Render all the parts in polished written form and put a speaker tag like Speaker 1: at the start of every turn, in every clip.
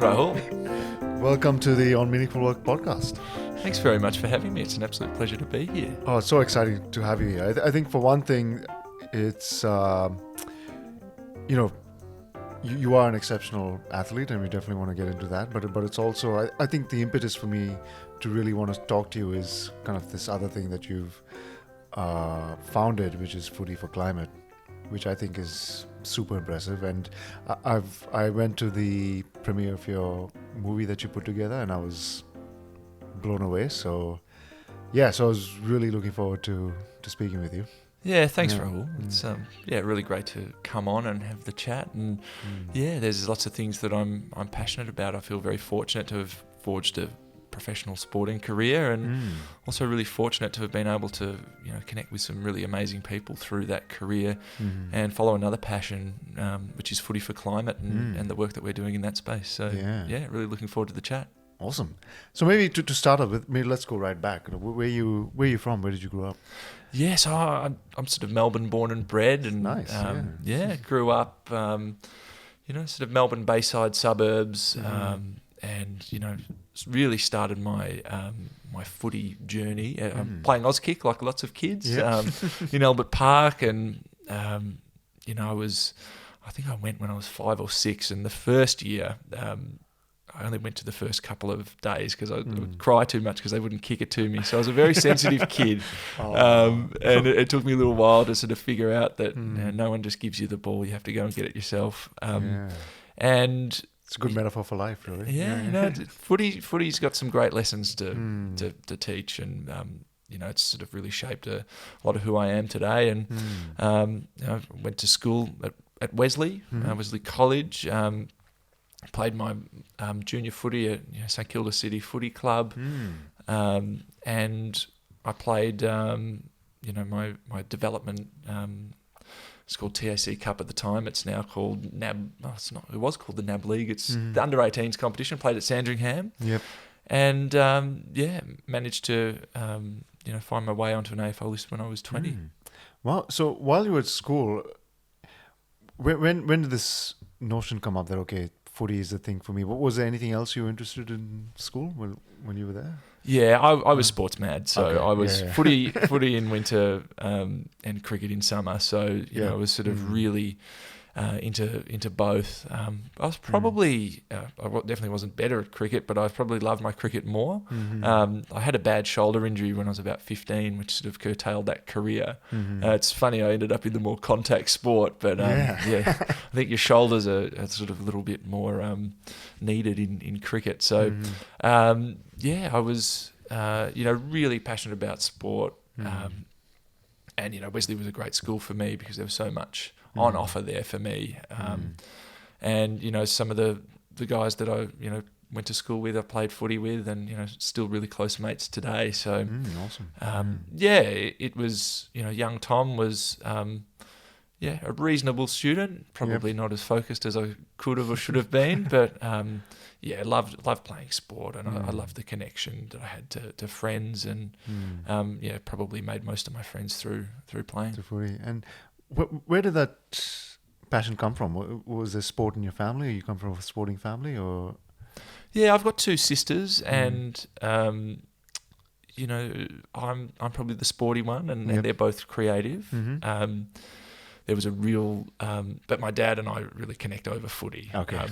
Speaker 1: Rahul.
Speaker 2: Welcome to the On Meaningful Work podcast.
Speaker 1: Thanks very much for having me. It's an absolute pleasure to be here.
Speaker 2: Oh, it's so exciting to have you here. I think for one thing, it's, you are an exceptional athlete, and we definitely want to get into that. But it's also, I think the impetus for me to really want to talk to you is kind of this other thing that you've founded, which is Footy for Climate, which I think is super impressive. And I went to the premiere of your movie that you put together, and I was blown away. So I was really looking forward to speaking with you.
Speaker 1: Yeah, thanks, Rahul. It's really great to come on and have the chat. And there's lots of things that I'm passionate about. I feel very fortunate to have forged a professional sporting career, and also really fortunate to have been able to connect with some really amazing people through that career and follow another passion, which is Footy for Climate and the work that we're doing in that space. So really looking forward to the chat.
Speaker 2: Awesome. So maybe to start off with, let's go right back. Where you from? Where did you grow up?
Speaker 1: Yeah, so I'm sort of Melbourne born and bred, and
Speaker 2: nice.
Speaker 1: Grew up sort of Melbourne Bayside suburbs, and really started my my footy journey playing Auskick like lots of kids in Albert Park, and I think I went when I was 5 or 6, and the first year I only went to the first couple of days because I would cry too much because they wouldn't kick it to me. So I was a very sensitive kid, and it took me a little while to sort of figure out that no one just gives you the ball; you have to go and get it yourself. And
Speaker 2: it's a good metaphor for life, really.
Speaker 1: Footy's got some great lessons to teach, and it's sort of really shaped a lot of who I am today. And I went to school at Wesley, Wesley College. Played my junior footy at St Kilda City Footy Club, and I played my development. It's called TAC Cup at the time. It's now called NAB. Oh, it's not. It was called the NAB League. It's the under-18s competition. Played at Sandringham. Yep. And managed to find my way onto an AFL list when I was 20.
Speaker 2: Well, so while you were at school, when did this notion come up that footy is the thing for me? Was there anything else you were interested in school when you were there? Yeah,
Speaker 1: I was sports mad. So I was footy in winter and cricket in summer. So I was sort of really into both. I was probably I definitely wasn't better at cricket, but I probably loved my cricket more. I had a bad shoulder injury when I was about 15, which sort of curtailed that career. It's funny, I ended up in the more contact sport, but I think your shoulders are sort of a little bit more needed in cricket. So I was really passionate about sport, and Wesley was a great school for me because there was so much on offer there for me, and some of the guys that I went to school with, I played footy with, and still really close mates today. So
Speaker 2: awesome.
Speaker 1: It was young Tom was a reasonable student, probably not as focused as I could have or should have been, but loved playing sport, and I loved the connection that I had to friends, and probably made most of my friends through playing.
Speaker 2: Through footy. And where did that passion come from? Was there sport in your family? Or you come from a sporting family, or?
Speaker 1: Yeah, I've got 2 sisters, and I'm probably the sporty one, and they're both creative. There was a real, but my dad and I really connect over footy.
Speaker 2: Okay.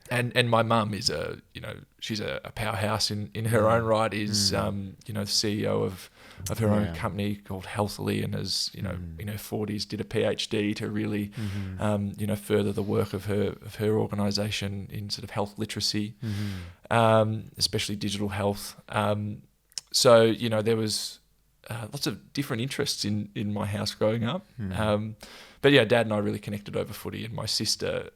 Speaker 1: And my mum is she's a powerhouse in her own right. Is CEO of her own company called Healthily, and has in her 40s did a PhD to really further the work of her organisation in sort of health literacy, especially digital health. So there was lots of different interests in my house growing up. But Dad and I really connected over footy, and my sister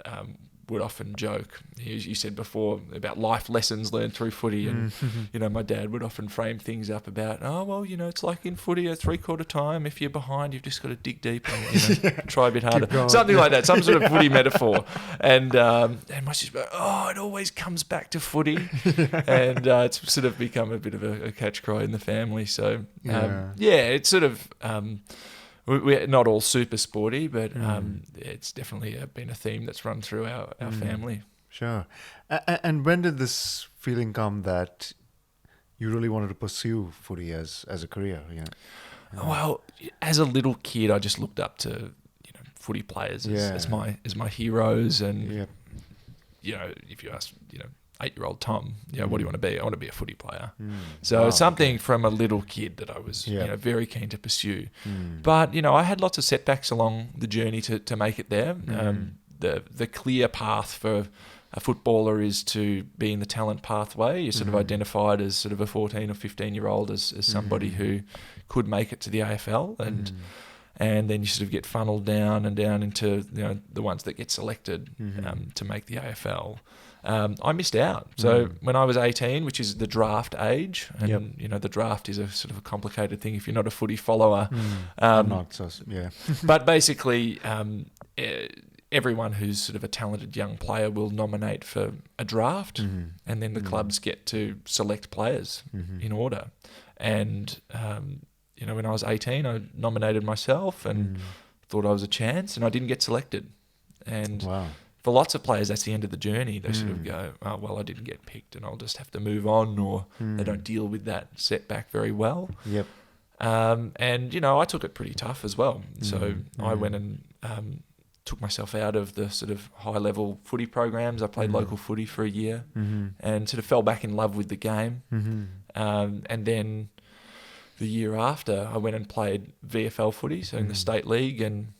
Speaker 1: would often joke, as you said before, about life lessons learned through footy, and my dad would often frame things up about, it's like in footy at 3/4 time, if you're behind, you've just got to dig deep and try a bit harder, something like that, some sort of footy metaphor. And my sister, it always comes back to footy, and it's sort of become a bit of a catch cry in the family. So it's sort of. We're not all super sporty, but it's definitely been a theme that's run through our family.
Speaker 2: Sure. And when did this feeling come that you really wanted to pursue footy as a career? Yeah.
Speaker 1: Well, as a little kid, I just looked up to footy players as my heroes, and
Speaker 2: Yep.
Speaker 1: if you ask 8-year-old Tom, what do you want to be? I want to be a footy player. So
Speaker 2: Wow,
Speaker 1: something from a little kid that I was very keen to pursue. But I had lots of setbacks along the journey to make it there. The clear path for a footballer is to be in the talent pathway. You're sort of identified as sort of a 14 or 15-year-old as somebody who could make it to the AFL, and then you sort of get funneled down into the ones that get selected to make the AFL. I missed out. So when I was 18, which is the draft age, and the draft is a sort of a complicated thing if you're not a footy follower.
Speaker 2: I'm not, so yeah.
Speaker 1: But basically, everyone who's sort of a talented young player will nominate for a draft, and then the clubs get to select players in order. And when I was 18, I nominated myself and thought I was a chance, and I didn't get selected. And for lots of players, that's the end of the journey. They sort of go, oh, well, I didn't get picked and I'll just have to move on, or they don't deal with that setback very well.
Speaker 2: Yep.
Speaker 1: And, I took it pretty tough as well. So I went and took myself out of the sort of high-level footy programs. I played local footy for a year and sort of fell back in love with the game. And then the year after, I went and played VFL footy, so in the state league, and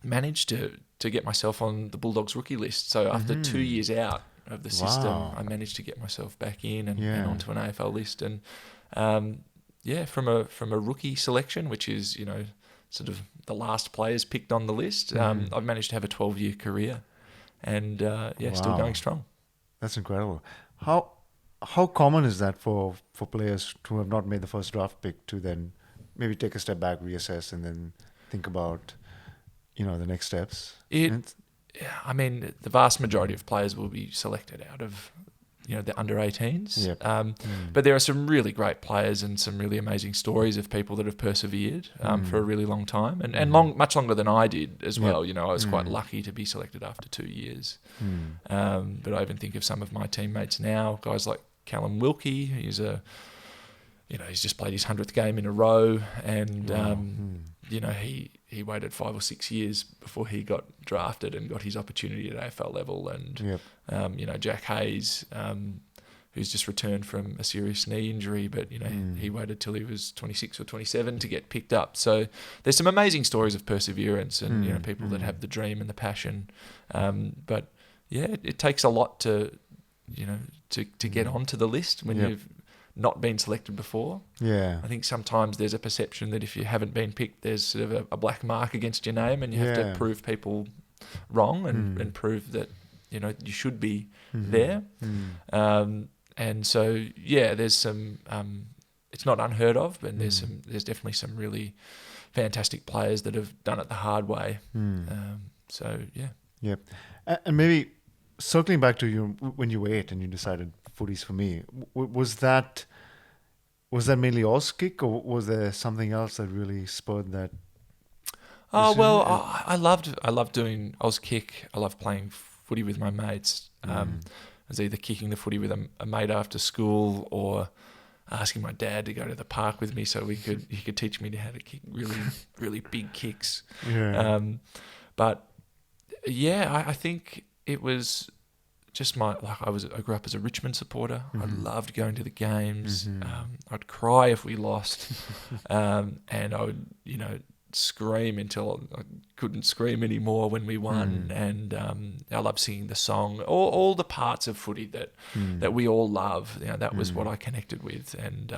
Speaker 1: managed to get myself on the Bulldogs rookie list. So after 2 years out of the system, I managed to get myself back in and onto an AFL list. And from a rookie selection, which is sort of the last players picked on the list, I've managed to have a 12-year career, and still going strong.
Speaker 2: That's incredible. How common is that for players who have not made the first draft pick to then maybe take a step back, reassess, and then think about the next steps?
Speaker 1: The vast majority of players will be selected out of the under 18s.
Speaker 2: Yep.
Speaker 1: But there are some really great players and some really amazing stories of people that have persevered for a really long time, and much longer than I did as well. I was quite lucky to be selected after 2 years. But I even think of some of my teammates now, guys like Callum Wilkie. He's just played his 100th game in a row, and he waited 5 or 6 years before he got drafted and got his opportunity at AFL level. And Jack Hayes, who's just returned from a serious knee injury, but he waited till he was 26 or 27 to get picked up. So there's some amazing stories of perseverance and people that have the dream and the passion. But it takes a lot to get onto the list when you've not been selected before.
Speaker 2: Yeah.
Speaker 1: I think sometimes there's a perception that if you haven't been picked, there's sort of a black mark against your name, and you have to prove people wrong and prove that you should be there. And so there's some it's not unheard of, and there's definitely some really fantastic players that have done it the hard way.
Speaker 2: Yep. And maybe circling back to you when you were 8 and you decided footy's for me, was that mainly Oz kick, or was there something else that really spurred that?
Speaker 1: Oh well, I loved doing Oz kick. I loved playing footy with my mates. I was either kicking the footy with a mate after school, or asking my dad to go to the park with me so he could teach me how to kick really really big kicks. I think it was just I grew up as a Richmond supporter. I loved going to the games. I'd cry if we lost, and I would scream until I couldn't scream anymore when we won. And I loved singing the song, all the parts of footy that we all love. That was what I connected with. And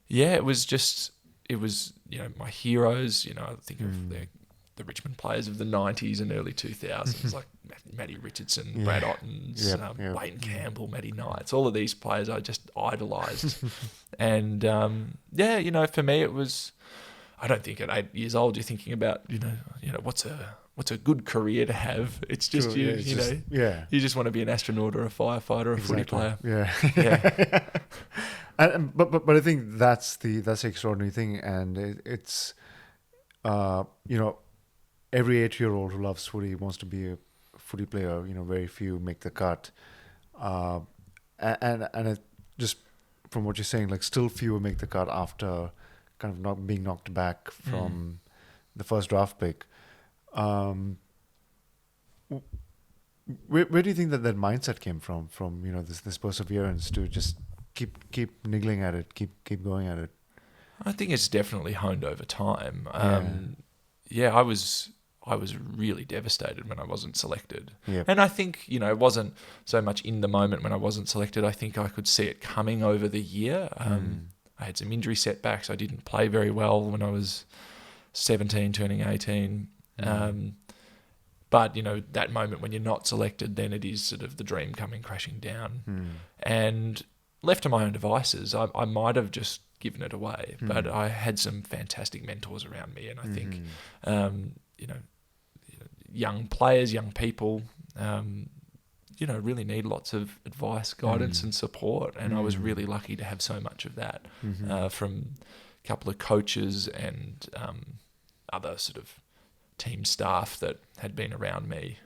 Speaker 1: it was my heroes. I think of the Richmond players of the 90s and early 2000s, like Matty Richardson, Brad Ottens, Wayne Campbell, Matty Knights, all of these players I just idolised. And for me it was, I don't think at 8 years old you're thinking about what's a good career to have. It's just you just want to be an astronaut or a firefighter or a footy player.
Speaker 2: But I think that's the extraordinary thing, and it's every 8-year-old who loves footy wants to be a footy player, very few make the cut. And it just from what you're saying, like still fewer make the cut after kind of not being knocked back from the first draft pick. Where do you think that mindset came from? From this perseverance to just keep niggling at it, keep going at it.
Speaker 1: I think it's definitely honed over time. I was really devastated when I wasn't selected.
Speaker 2: Yep.
Speaker 1: And I think, it wasn't so much in the moment when I wasn't selected. I think I could see it coming over the year. I had some injury setbacks. I didn't play very well when I was 17, turning 18. But, that moment when you're not selected, then it is sort of the dream coming crashing down. And left to my own devices, I might have just given it away. But I had some fantastic mentors around me. And I think, young players, young people, really need lots of advice, guidance and support. And I was really lucky to have so much of that from a couple of coaches and other sort of team staff that had been around me.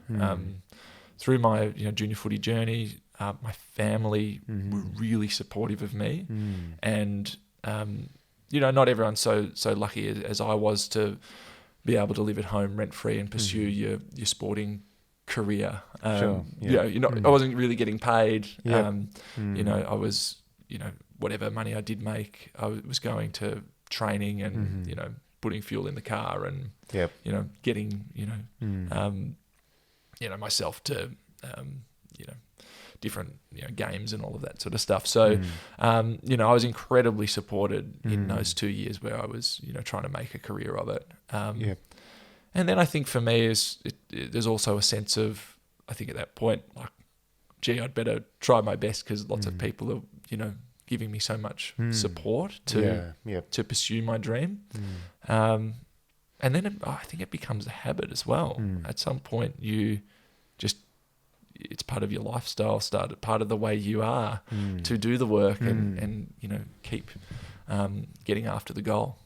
Speaker 1: Through my junior footy journey, my family were really supportive of me. And, not everyone's so lucky as I was to be able to live at home rent-free and pursue your sporting career.
Speaker 2: Sure. Yeah.
Speaker 1: I wasn't really getting paid.
Speaker 2: Yep.
Speaker 1: I was, whatever money I did make, I was going to training and, putting fuel in the car and,
Speaker 2: yep.
Speaker 1: Getting, myself to, different, games and all of that sort of stuff. So, I was incredibly supported in those 2 years where I was, trying to make a career of it.
Speaker 2: Yep.
Speaker 1: And then I think for me there's also a sense of, I think at that point, like, gee, I'd better try my best because lots of people are, giving me so much support to pursue my dream. And then I think it becomes a habit as well. At some point it's part of your lifestyle, part of the way you are to do the work and keep getting after the goal.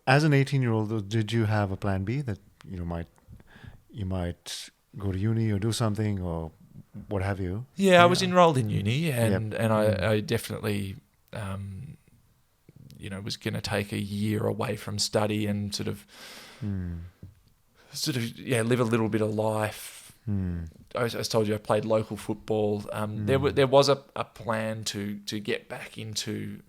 Speaker 2: As an 18-year-old, did you have a plan B that you might go to uni or do something or what have you?
Speaker 1: Yeah, I was enrolled in uni and I definitely was going to take a year away from study and sort of live a little bit of life. I told you I played local football. There was a plan to get back into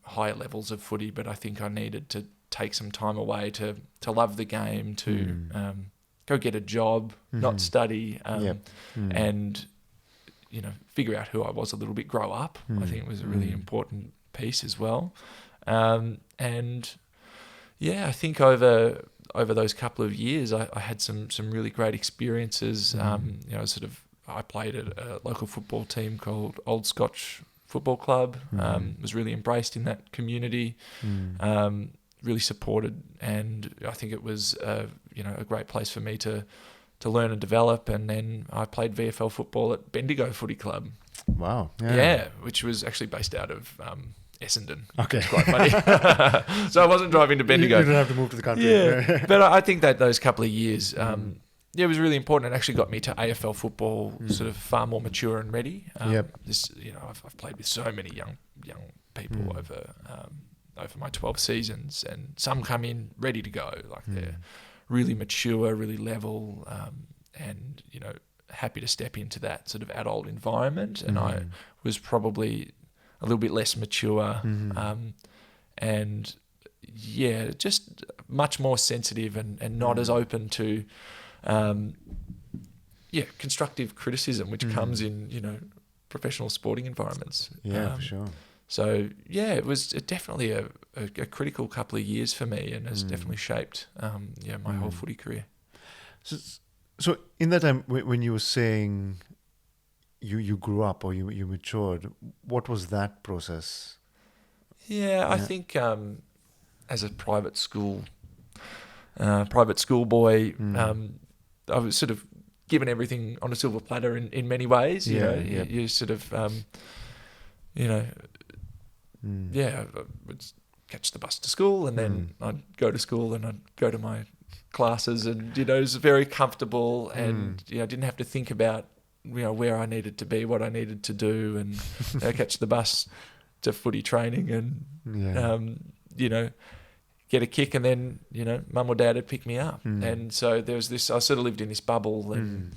Speaker 1: higher levels of footy, but I think I needed to take some time away to love the game, to go get a job, not study, and figure out who I was a little bit, grow up. I think it was a really important piece as well. I think over those couple of years, I had some really great experiences. I played at a local football team called Old Scotch Football Club. Was really embraced in that community, really supported, and I think it was a great place for me to learn and develop. And then I played VFL football at Bendigo Footy Club.
Speaker 2: Wow!
Speaker 1: Yeah, which was actually based out of Essendon.
Speaker 2: Okay.
Speaker 1: It's quite funny. So I wasn't driving to Bendigo.
Speaker 2: You didn't have to move to the country.
Speaker 1: Yeah. But I think that those couple of years, it was really important. It actually got me to AFL football sort of far more mature and ready. I've played with so many young people over my 12 seasons, and some come in ready to go. Like they're really mature, really level, and, happy to step into that sort of adult environment. And I was probably a little bit less mature, and just much more sensitive and not as open to, constructive criticism, which comes in, professional sporting environments.
Speaker 2: Yeah, for sure.
Speaker 1: So it was definitely a critical couple of years for me, and has definitely shaped, my whole footy career.
Speaker 2: So in that time, when you were saying you grew up or you matured, what was that process?
Speaker 1: I think as a private school boy, I was sort of given everything on a silver platter in many ways. You sort of, I would catch the bus to school, and then I'd go to school, and I'd go to my classes, and it was very comfortable, and didn't have to think about where I needed to be, what I needed to do, and catch the bus to footy training, and get a kick, and then mum or dad would pick me up, and so there was this. I sort of lived in this bubble, and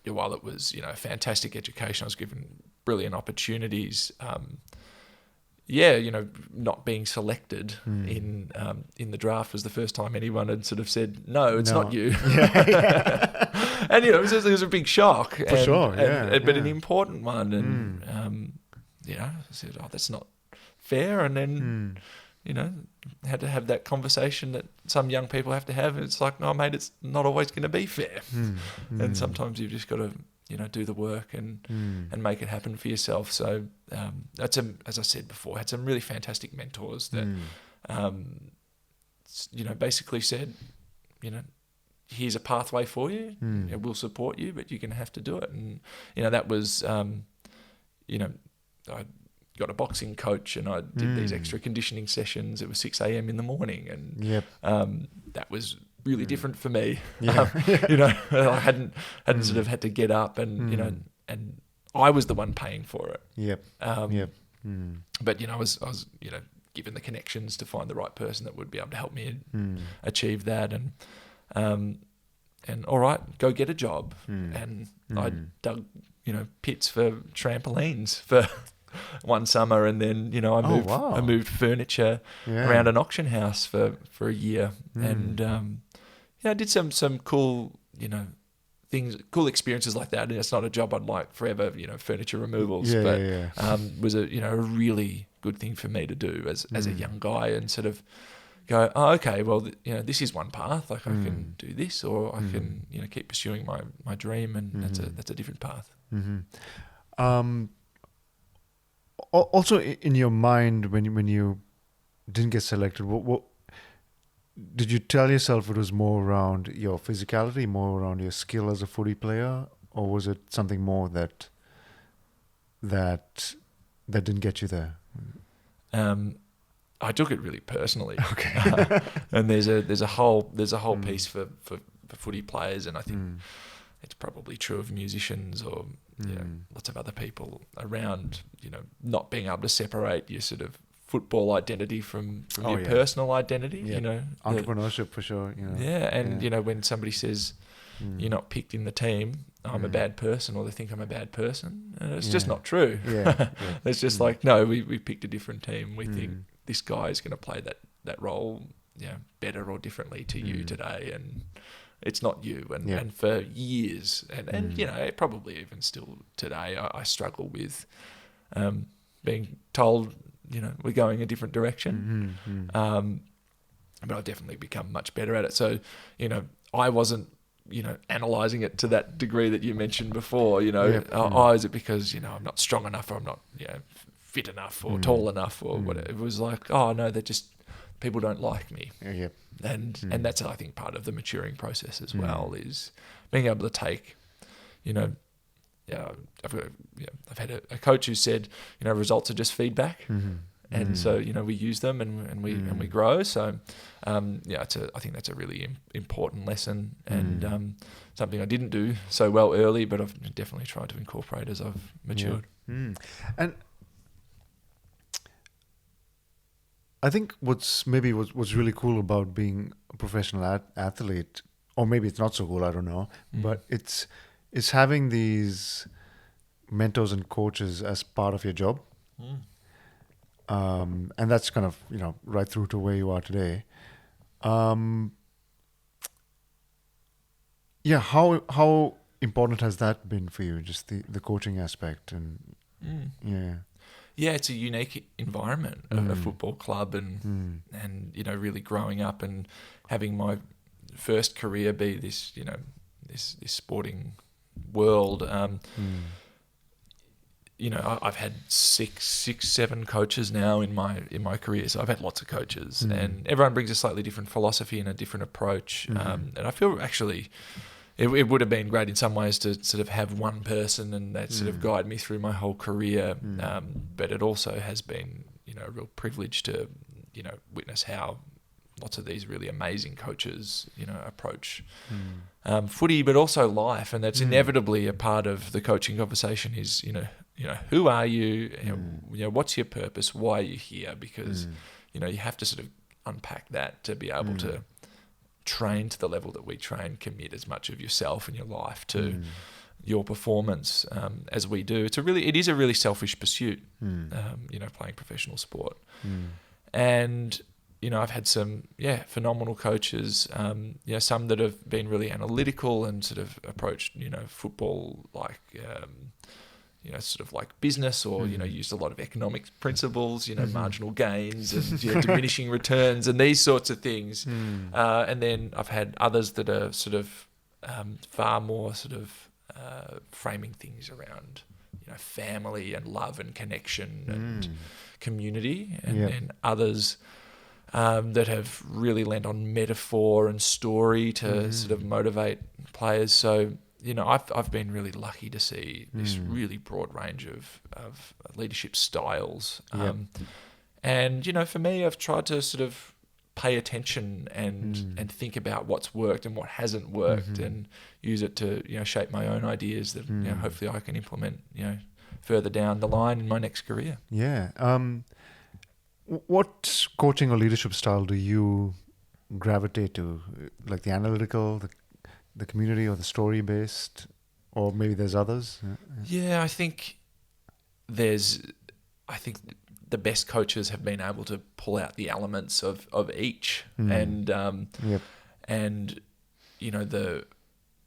Speaker 1: while it was a fantastic education, I was given brilliant opportunities. Not being selected in the draft was the first time anyone had sort of said, no, it's not you. And it was a big shock.
Speaker 2: For sure,
Speaker 1: but an important one. And I said, oh, that's not fair. And then had to have that conversation that some young people have to have. It's like, no, mate, it's not always going to be fair. And sometimes you've just got to do the work and make it happen for yourself. So as I said before, had some really fantastic mentors that basically said, here's a pathway for you. We'll support you, but you're going to have to do it. And that was I got a boxing coach, and I did these extra conditioning sessions. It was 6 a.m. in the morning, and that was really different for me. I hadn't sort of had to get up, and and I was the one paying for it. But I was given the connections to find the right person that would be able to help me achieve that, and all right, go get a job. And I dug pits for trampolines for one summer, and then I moved furniture around an auction house for a year, and I did some cool things, cool experiences like that. And it's not a job I'd like forever, furniture removals, was a really good thing for me to do as a young guy, and sort of go, oh, okay, well, this is one path. Like I can do this, or I can keep pursuing my dream, and that's a different path.
Speaker 2: Also, in your mind, when you didn't get selected, what did you tell yourself it was more around your physicality, more around your skill as a footy player, or was it something more that didn't get you there?
Speaker 1: I took it really personally.
Speaker 2: Okay.
Speaker 1: And there's a whole piece for footy players, and I think it's probably true of musicians or lots of other people around, not being able to separate your sort of football identity from your personal identity.
Speaker 2: Entrepreneurship for sure.
Speaker 1: And when somebody says you're not picked in the team, I'm a bad person, or they think I'm a bad person, it's just not true. It's just like, no, we picked a different team. We think this guy is going to play that role better or differently to you today, and it's not you. And for years, and probably even still today, I struggle with being told we're going a different direction. But I've definitely become much better at it. So I wasn't analysing it to that degree that you mentioned before. Is it because I'm not strong enough, or I'm not fit enough, or tall enough, or whatever. It was like, oh no, they're just, people don't like me. And that's, I think, part of the maturing process as well, is being able to take, I've had a coach who said, results are just feedback, and so we use them and we grow. So I think that's a really important lesson, and something I didn't do so well early, but I've definitely tried to incorporate as I've matured.
Speaker 2: And I think what's really cool about being a professional athlete, or maybe it's not so cool, I don't know, but it's having these mentors and coaches as part of your job. And that's kind of, right through to where you are today. How important has that been for you, just the coaching aspect? And
Speaker 1: it's a unique environment, a football club, and really growing up and having my first career be this, this sporting world. I've had six, seven coaches now in my career, so I've had lots of coaches, and everyone brings a slightly different philosophy and a different approach. And I feel actually it would have been great in some ways to sort of have one person and that sort of guide me through my whole career. But it also has been, a real privilege to, witness how, lots of these really amazing coaches, approach footy, but also life, and that's inevitably a part of the coaching conversation. Is who are you? What's your purpose? Why are you here? Because you have to sort of unpack that to be able to train to the level that we train, commit as much of yourself and your life to your performance as we do. It is a really selfish pursuit, playing professional sport. And I've had some phenomenal coaches, some that have been really analytical and sort of approached football like sort of like business, or used a lot of economics principles, marginal gains and diminishing returns and these sorts of things. And then I've had others that are sort of far more sort of framing things around family and love and connection and community, and then others that have really lent on metaphor and story to sort of motivate players. So I've been really lucky to see this really broad range of leadership styles. And for me, I've tried to sort of pay attention and think about what's worked and what hasn't worked, and use it to shape my own ideas that hopefully I can implement further down the line in my next career.
Speaker 2: What coaching or leadership style do you gravitate to? Like the analytical, the community, or the story based, or maybe there's others?
Speaker 1: I think the best coaches have been able to pull out the elements of each, and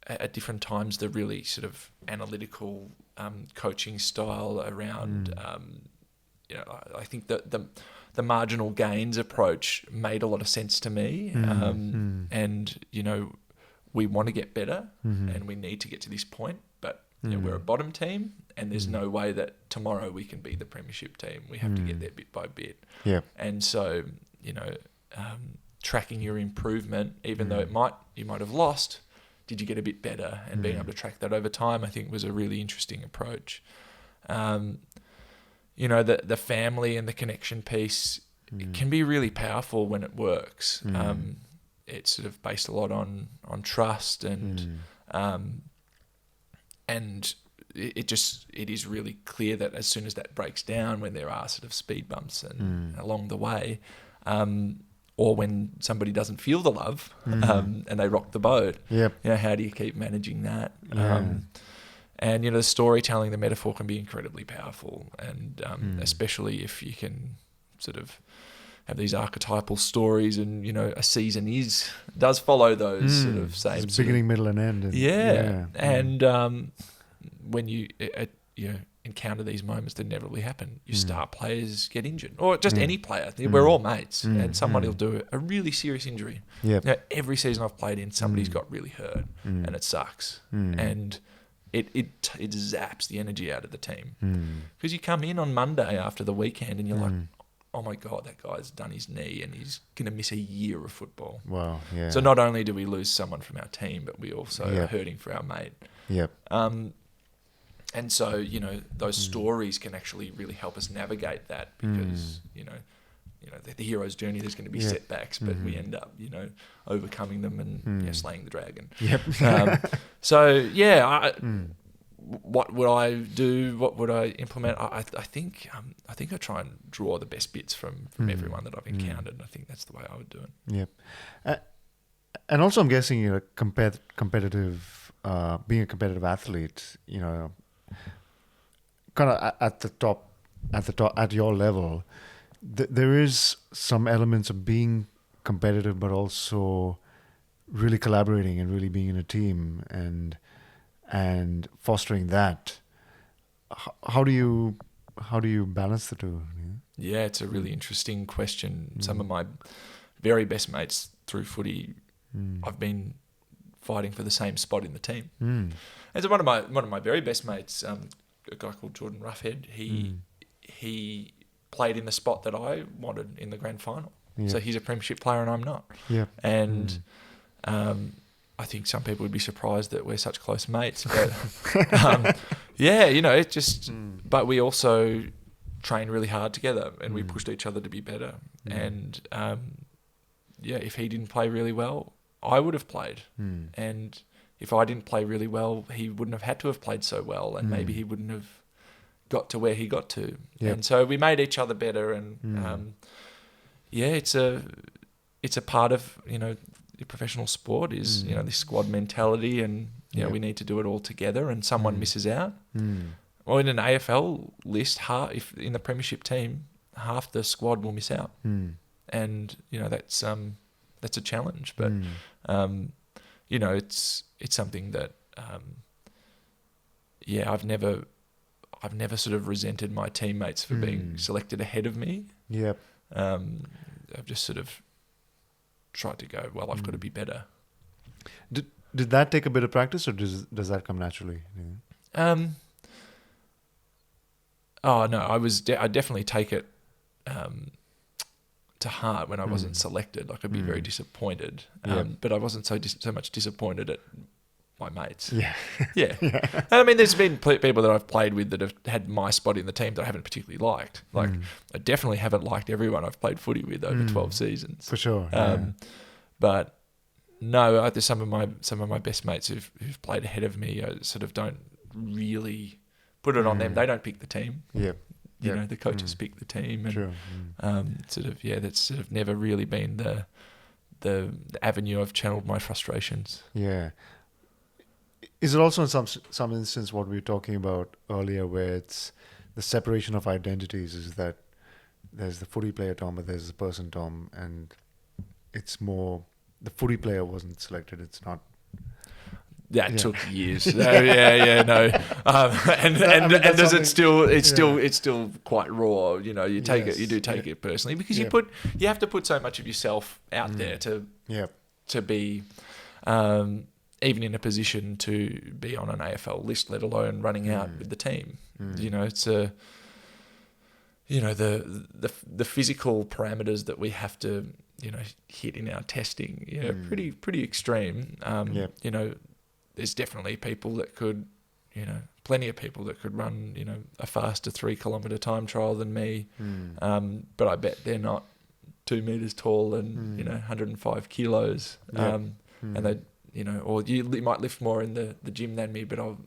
Speaker 1: at different times the really sort of analytical coaching style around I think that the marginal gains approach made a lot of sense to me, and we want to get better, and we need to get to this point, but we're a bottom team, and there's no way that tomorrow we can be the premiership team. We have to get there bit by bit. And so tracking your improvement, even though you might have lost, did you get a bit better? And being able to track that over time, I think, was a really interesting approach. The family and the connection piece can be really powerful when it works. It's sort of based a lot on trust, and it is really clear that as soon as that breaks down, when there are sort of speed bumps and along the way, or when somebody doesn't feel the love and they rock the boat, how do you keep managing that? And the storytelling, the metaphor can be incredibly powerful, and especially if you can sort of have these archetypal stories, and a season does follow those sort of same
Speaker 2: beginning, middle, and end.
Speaker 1: And when you encounter these moments that inevitably happen, your star players get injured, or just any player. We're all mates, and somebody will do a really serious injury. Every season I've played in, somebody's got really hurt, and it sucks, and it zaps the energy out of the team, because you come in on Monday after the weekend and you're like, oh my God, that guy's done his knee and he's going to miss a year of football.
Speaker 2: Wow, yeah.
Speaker 1: So not only do we lose someone from our team, but we also are hurting for our mate. And so, those stories can actually really help us navigate that, because, the hero's journey, there's going to be setbacks, but we end up, overcoming them and slaying the dragon. What would I do? What would I implement? I think I try and draw the best bits from everyone that I've encountered. I think that's the way I would do it.
Speaker 2: And also, I'm guessing you're competitive, being a competitive athlete, kind of at the top, at your level, there is some elements of being competitive, but also really collaborating and really being in a team and fostering that. How do you balance the two?
Speaker 1: Yeah, it's a really interesting question. Some of my very best mates through footy, I've been fighting for the same spot in the team. And so one of my very best mates, a guy called Jordan Roughhead, he played in the spot that I wanted in the grand final. So he's a premiership player and I'm not. And I think some people would be surprised that we're such close mates, but it just. But we also trained really hard together, and we pushed each other to be better. And if he didn't play really well, I would have played. And if I didn't play really well, he wouldn't have had to have played so well, and maybe he wouldn't have got to where he got to.
Speaker 2: Yep.
Speaker 1: And so we made each other better, and it's a part of, you know, the professional sport is, you know, this squad mentality, and you know, we need to do it all together, and someone misses out. Or in an AFL list, if in the premiership team, half the squad will miss out. And you know, that's a challenge, but you know, it's something that I've never sort of resented my teammates for being selected ahead of me.
Speaker 2: Yep.
Speaker 1: I've just sort of tried to go, well, I've got to be better.
Speaker 2: Did that take a bit of practice, or does that come naturally?
Speaker 1: Oh no, I definitely take it to heart when I wasn't selected. Like, I'd be very disappointed, but I wasn't so much disappointed at my mates. Yeah. And I mean, there's been people that I've played with that have had my spot in the team that I haven't particularly liked. Like, I definitely haven't liked everyone I've played footy with over 12 seasons.
Speaker 2: For sure.
Speaker 1: But no, there's some of my best mates who've played ahead of me. I sort of don't really put it on them. They don't pick the team. You know, the coaches pick the team, and that's sort of never really been the avenue I've channeled my frustrations.
Speaker 2: Yeah. Is it also in some instance what we were talking about earlier, where it's the separation of identities, is that there's the footy player Tom, but there's the person Tom, and it's more the footy player wasn't selected. It's not.
Speaker 1: That took years. No. And does it still? It's still quite raw. You know, you take it. You do take it personally, because you have to put so much of yourself out there to be even in a position to be on an AFL list, let alone running out with the team. You know, it's the physical parameters that we have to, you know, hit in our testing. You know, pretty extreme. You know, there's definitely people that could, you know, plenty of people that could run, you know, a faster 3-kilometre time trial than me. But I bet they're not 2 meters tall and, you know, 105 kilos. And they, you know, or you might lift more in the gym than me, but I'll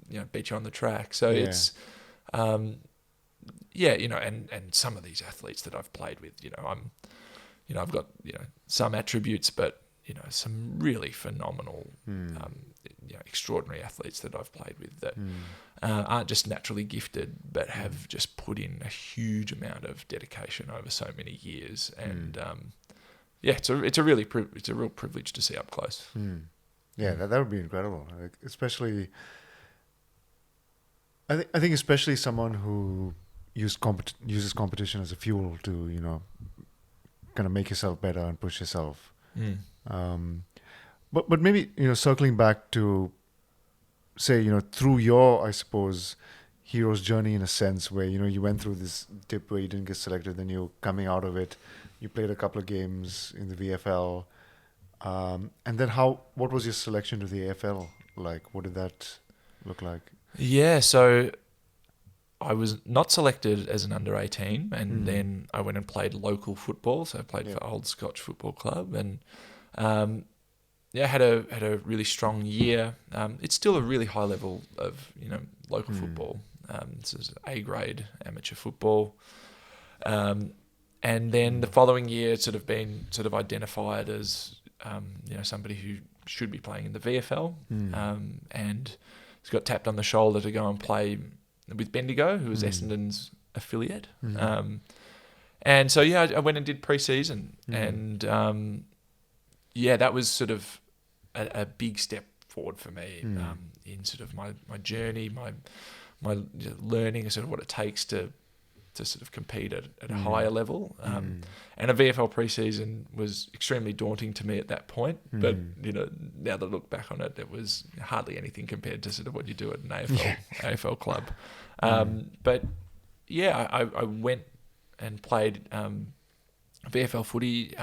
Speaker 1: you know, beat you on the track. So it's, you know, and some of these athletes that I've played with, you know, I've got, you know, some attributes, but, you know, some really phenomenal, you know, extraordinary athletes that I've played with that aren't just naturally gifted, but have just put in a huge amount of dedication over so many years. And it's a real privilege to see up close.
Speaker 2: Yeah, that would be incredible. Like, especially, I think especially someone who uses competition as a fuel to, you know, kind of make yourself better and push yourself. But maybe, you know, circling back to, say, you know, through your, I suppose, hero's journey in a sense, where, you know, you went through this dip where you didn't get selected, then you're coming out of it, you played a couple of games in the VFL, and then what was your selection to the AFL like? What did that look like? Yeah,
Speaker 1: so I was not selected as an under-18, and then I went and played local football. So I played for Old Scotch Football Club, and had a really strong year. It's still a really high level of, you know, local football. This is A-grade amateur football. And then the following year, it's sort of been identified as, you know, somebody who should be playing in the VFL, and has got tapped on the shoulder to go and play with Bendigo, who was Essendon's affiliate. And so, I went and did pre-season, and that was sort of a big step forward for me in sort of my journey, my learning, sort of what it takes to sort of compete at a higher level. And a VFL pre-season was extremely daunting to me at that point. But, you know, now that I look back on it, it was hardly anything compared to sort of what you do at an AFL club. But I went and played VFL footy.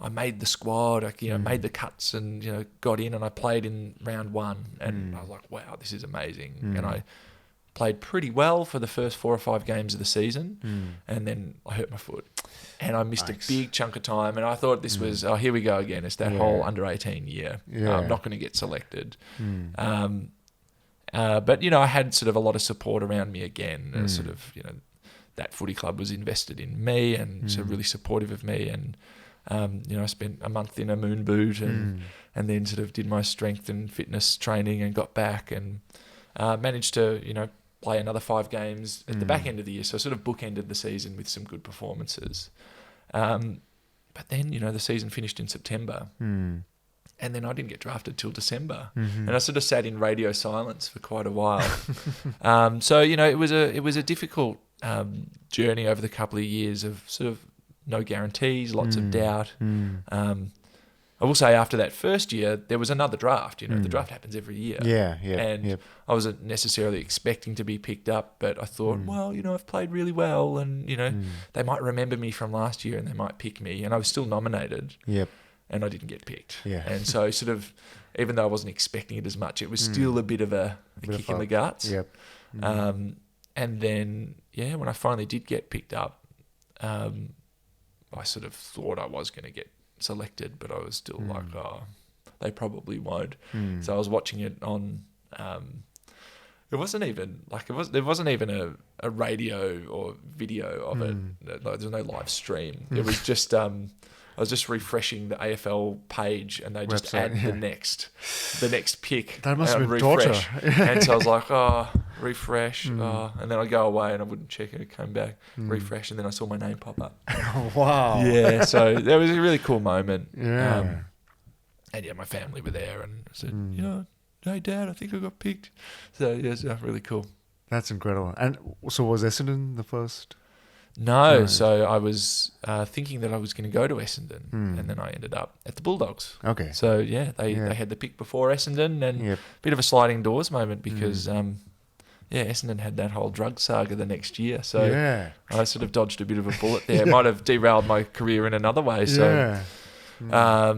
Speaker 1: I made the squad, made the cuts, and, you know, got in, and I played in round 1, and I was like, wow, this is amazing. And I played pretty well for the first 4 or 5 games of the season, and then I hurt my foot. And I missed a big chunk of time, and I thought this was, here we go again. It's that whole under-18 year. I'm not going to get selected. But, you know, I had sort of a lot of support around me again. Sort of, you know, that footy club was invested in me and sort of really supportive of me. And, you know, I spent a month in a moon boot and then sort of did my strength and fitness training and got back and managed to, you know, play another 5 games at the back end of the year. So I sort of bookended the season with some good performances. But then, you know, the season finished in September. And then I didn't get drafted till December. And I sort of sat in radio silence for quite a while. So, you know, it was a difficult journey over the couple of years of sort of no guarantees, lots of doubt. I will say after that first year, there was another draft. You know, the draft happens every year. And I wasn't necessarily expecting to be picked up, but I thought, well, you know, I've played really well and, you know, they might remember me from last year and they might pick me. And I was still nominated. And I didn't get picked. And so sort of, even though I wasn't expecting it as much, it was still a bit of a kick in the guts. And then, when I finally did get picked up, I sort of thought I was going to get selected, but I was still like, they probably won't. So I was watching it on, it wasn't even like, there wasn't even a radio or video of it. Like, there was no live stream. It was just, I was just refreshing the AFL page and they just add the next pick.
Speaker 2: That must have been
Speaker 1: refresh.
Speaker 2: torture.
Speaker 1: And so I was like, refresh. And then I'd go away and I wouldn't check it. I'd come back, refresh, and then I saw my name pop up.
Speaker 2: Wow.
Speaker 1: Yeah, so that was a really cool moment. And my family were there and I said, you know, hey, Dad, I think I got picked. So it's really cool.
Speaker 2: That's incredible. And so was Essendon the first?
Speaker 1: No, so I was thinking that I was going to go to Essendon, and then I ended up at the Bulldogs.
Speaker 2: Okay.
Speaker 1: So they had the pick before Essendon, and a bit of a sliding doors moment because Essendon had that whole drug saga the next year. So I sort of dodged a bit of a bullet there. It might have derailed my career in another way. So I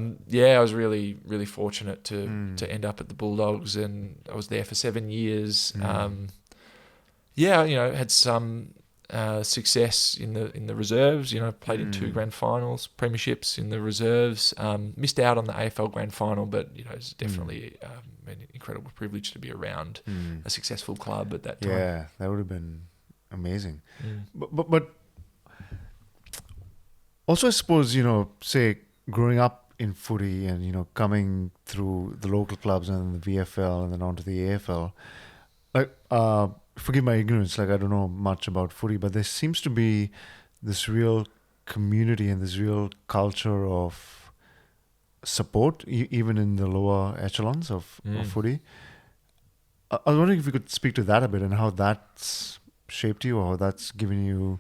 Speaker 1: was really, really fortunate to end up at the Bulldogs, and I was there for 7 years. You know, had some success in the reserves. You know, played in 2 grand finals, premierships in the reserves. Missed out on the AFL grand final, but you know, it's definitely an incredible privilege to be around a successful club at that time.
Speaker 2: Yeah, that would have been amazing. But also, I suppose, you know, say growing up in footy and, you know, coming through the local clubs and the VFL and then onto the AFL, like forgive my ignorance, like I don't know much about footy, but there seems to be this real community and this real culture of support, even in the lower echelons of footy. I was wondering if you could speak to that a bit and how that's shaped you or how that's given you,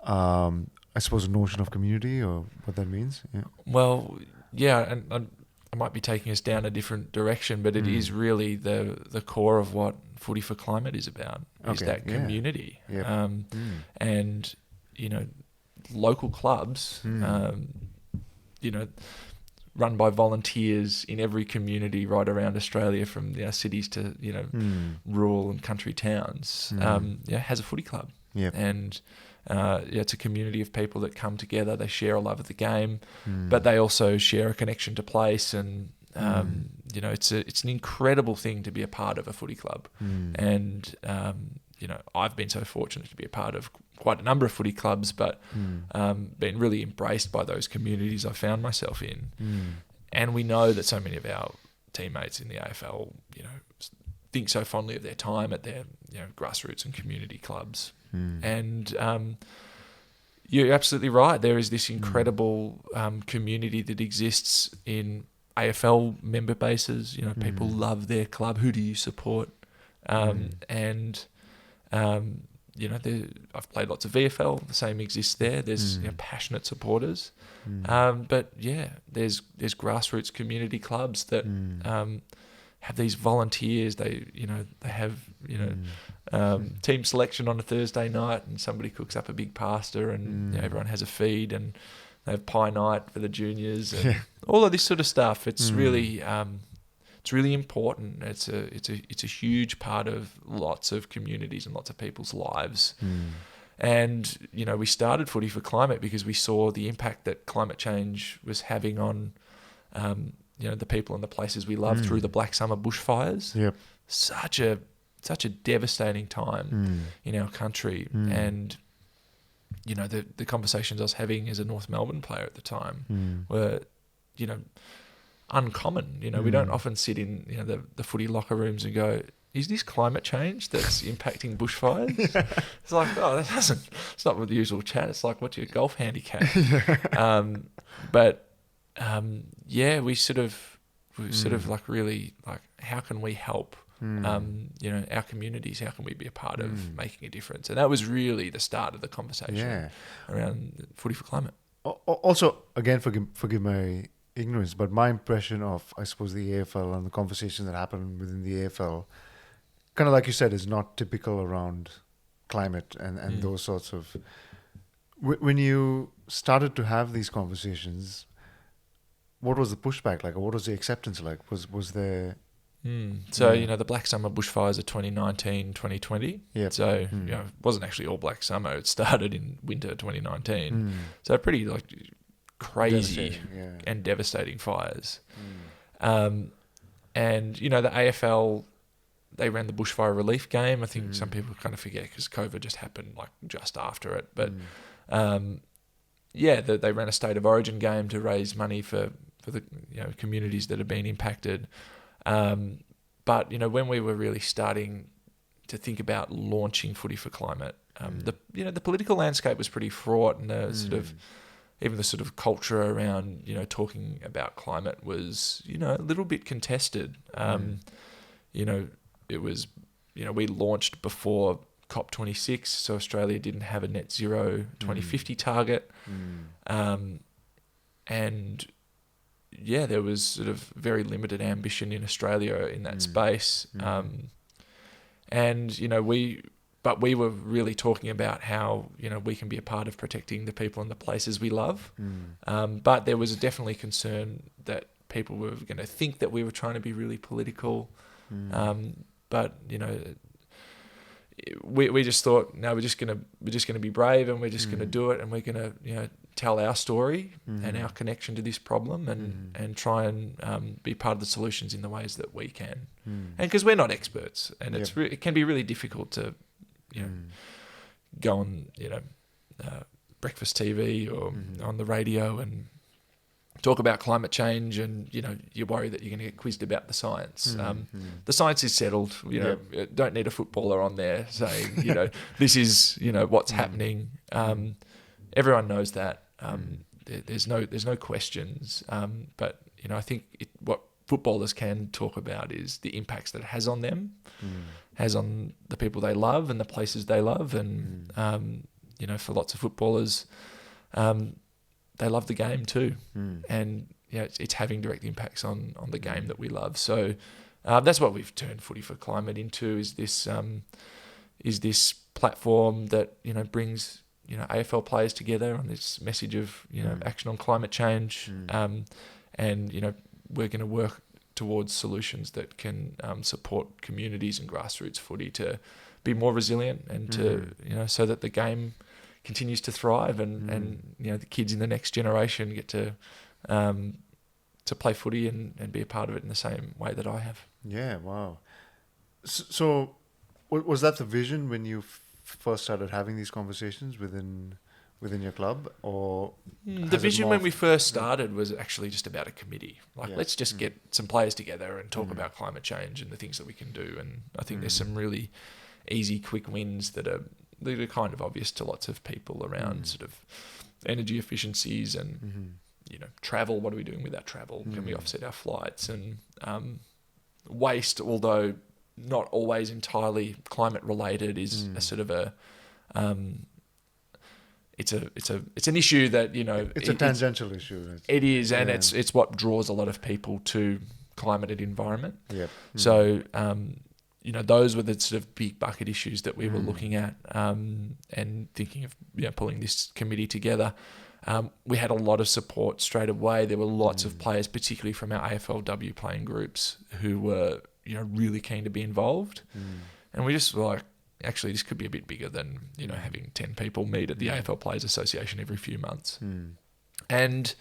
Speaker 2: I suppose, a notion of community or what that means. Yeah.
Speaker 1: Well, and I might be taking us down a different direction, but it is really the core of what Footy for Climate is about, is that community. And, you know, local clubs, you know, run by volunteers in every community right around Australia, from cities to, you know, rural and country towns, has a footy club. And it's a community of people that come together. They share a love of the game, but they also share a connection to place. And you know, it's an incredible thing to be a part of a footy club. And you know, I've been so fortunate to be a part of quite a number of footy clubs, but been really embraced by those communities I found myself in. And we know that so many of our teammates in the AFL, you know, think so fondly of their time at their, you know, grassroots and community clubs. And you're absolutely right. There is this incredible community that exists in AFL member bases. You know, people love their club. Who do you support? And you know, I've played lots of VFL. The same exists there. There's you know, passionate supporters. But there's grassroots community clubs that have these volunteers. They have team selection on a Thursday night, and somebody cooks up a big pasta, and you know, everyone has a feed, and they have pie night for the juniors, and all of this sort of stuff. It's really it's really important. It's a huge part of lots of communities and lots of people's lives. And, you know, we started Footy for Climate because we saw the impact that climate change was having on, you know, the people and the places we love through the Black Summer bushfires.
Speaker 2: Yep.
Speaker 1: Such a devastating time in our country. And, you know, the conversations I was having as a North Melbourne player at the time were, you know, uncommon. You know, we don't often sit in, you know, the footy locker rooms and go, is this climate change that's impacting bushfires? It's like, oh, it's not the usual chat. It's like, what's your golf handicap? Yeah, we sort of like really like, how can we help, you know, our communities? How can we be a part of making a difference? And that was really the start of the conversation around Footy for Climate.
Speaker 2: Also, again, forgive my ignorance, but my impression of, I suppose, the AFL and the conversation that happened within the AFL, kind of like you said, is not typical around climate and those sorts of... When you started to have these conversations, what was the pushback like? Or what was the acceptance like? Was there...
Speaker 1: So, you know, the Black Summer bushfires of 2019, 2020.
Speaker 2: Yep.
Speaker 1: So, you know, it wasn't actually all Black Summer. It started in winter 2019. So pretty like crazy and devastating fires. And, you know, the AFL, they ran the bushfire relief game. I think some people kind of forget because COVID just happened like just after it. But, they ran a State of Origin game to raise money for the, you know, communities that have been impacted. But, you know, when we were really starting to think about launching Footy for Climate, the political landscape was pretty fraught, and even the sort of culture around, you know, talking about climate was, you know, a little bit contested. You know, it was, you know, we launched before COP26, so Australia didn't have a net zero 2050 target. And yeah, there was sort of very limited ambition in Australia in that space. And, you know, we were really talking about how, you know, we can be a part of protecting the people and the places we love. But there was definitely concern that people were going to think that we were trying to be really political. But, you know, we just thought, no, we're just gonna be brave, and we're just gonna do it, and we're gonna, you know, tell our story and our connection to this problem, and try and be part of the solutions in the ways that we can. And because we're not experts, and it can be really difficult to, you know, go on, you know, breakfast TV or on the radio and talk about climate change, and, you know, you worry that you're going to get quizzed about the science. The science is settled. You know, don't need a footballer on there saying, you know, this is, you know, what's happening. Everyone knows that. There's no questions. But, you know, I think what footballers can talk about is the impacts that it has on them, has on the people they love and the places they love, and you know, for lots of footballers, they love the game too, and, you know, it's having direct impacts on the game that we love. So that's what we've turned Footy for Climate into, is this platform that, you know, brings, you know, AFL players together on this message of, you know, action on climate change, and, you know, we're going to work towards solutions that can support communities and grassroots footy to be more resilient, and to, you know, so that the game continues to thrive, and you know, the kids in the next generation get to play footy and be a part of it in the same way that I have.
Speaker 2: Yeah, wow. So was that the vision when you first started having these conversations within your club, or
Speaker 1: the vision when we first started was actually just about a committee? Like, let's just get some players together and talk about climate change and the things that we can do. And I think there's some really easy, quick wins that are kind of obvious to lots of people around sort of energy efficiencies and you know, travel. What are we doing with our travel? Can we offset our flights? And waste, although not always entirely climate related, is a sort of a it's an issue that, you know,
Speaker 2: it's a tangential issue.
Speaker 1: It is, and it's what draws a lot of people to climate and environment. So you know, those were the sort of big bucket issues that we were looking at, and thinking of, you know, pulling this committee together. we had a lot of support straight away. There were lots of players, particularly from our AFLW playing groups, who were really keen to be involved. And we just were like, actually, this could be a bit bigger than having 10 people meet at the AFL Players Association every few months. And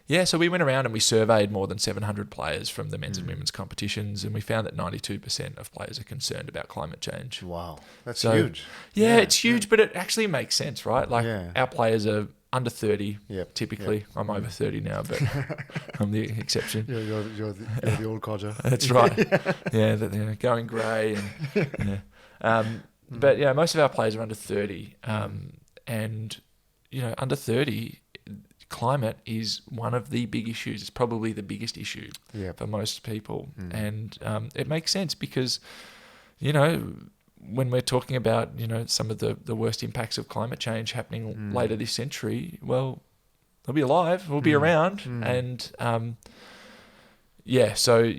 Speaker 1: yeah, so we went around and we surveyed more than 700 players from the men's and women's competitions, and we found that 92% of players are concerned about climate change.
Speaker 2: Wow, that's huge.
Speaker 1: Yeah, it's huge, but it actually makes sense, right? Like our players are under 30 typically. I'm over 30 now, but I'm the exception.
Speaker 2: You're the old codger.
Speaker 1: That's right. Going grey. But yeah, most of our players are under 30, and under 30. Climate is one of the big issues. It's probably the biggest issue for most people. And it makes sense because, when we're talking about, some of the worst impacts of climate change happening later this century, well, they'll be alive, we'll be around. And, so,